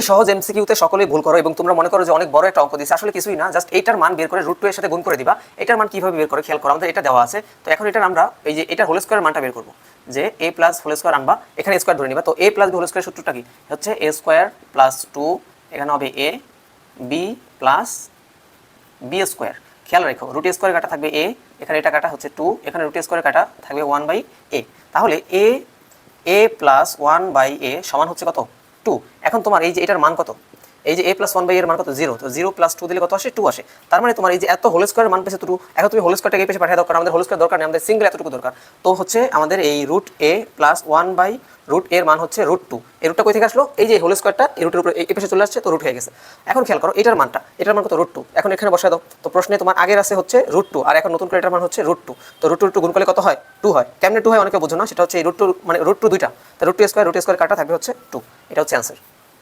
সহজ এমসিকিউতে সকলেই ভুল করো এবং তোমরা মনে করো যে অনেক বড় একটা অঙ্ক দিচ্ছে, আসলে কিছুই না, জাস্ট এইটার মান বের করে √2 এর সাথে গুণ করে দিবা। এটার মান কিভাবে বের করে খেয়াল করো, আমাদের এটা দেওয়া আছে। তো এখন এটার আমরা এই যে এটা হোল স্কয়ারের মানটা বের করব, যে a প্লাস হোল স্কয়ার আনবা, এখানে স্কয়ার ধরে নিবা। তো a প্লাস b হোল স্কয়ারের সূত্রটা কি হচ্ছে a স্কয়ার প্লাস 2, এখানে হবে a b plus b square. খেয়াল রাখো √a স্কয়ার কাটা থাকবে a, এখানে এটা কাটা হচ্ছে 2, এখানে √a স্কয়ার কাটা থাকবে 1/a। তাহলে a প্লাস 1/a সমান হচ্ছে কত 2। এখন তোমার এই যে এটার মান কত, এই যে a প্লাস 1/a এর মান কত 0, তো 0 প্লাস 2 দিলে কত আসে 2 আসে। তার মানে তোমার এই যে এত হোল স্কয়ারের মান পেয়েছে 2, এখন তুমি হোল স্কয়ারটাকে এই পাশে পাঠিয়ে দাও, কারণ আমাদের হোল স্কয়ার দরকার নেই, আমাদের সিঙ্গেল এতটুকু দরকার। তো হচ্ছে আমাদের এই √a প্লাস 1/√a এর মান হচ্ছে √2। এই রুটটা কই থেকে আসলো, এই যে হোল স্কয়ারটা এই রুটের উপরে এই পাশে চলে আসছে, তো রুট হয়ে গেছে। এখন খেয়াল করো এটার মান কত √2, এখন এখানে বসায় দাও। তো প্রশ্নে তোমার আগের আছে হচ্ছে √2 আর এখন নতুন করে এটার মান হচ্ছে √2। তো √2 গুণ করলে কত হয় 2 হয়। কেমনে 2 হয় অনেকে বুঝো না, সেটা হচ্ছে এই √2 মানে √2 দুইটা, তো √2 স্কয়ার কাটা থাকবে হচ্ছে 2। এটা হচ্ছে অ্যান্সার।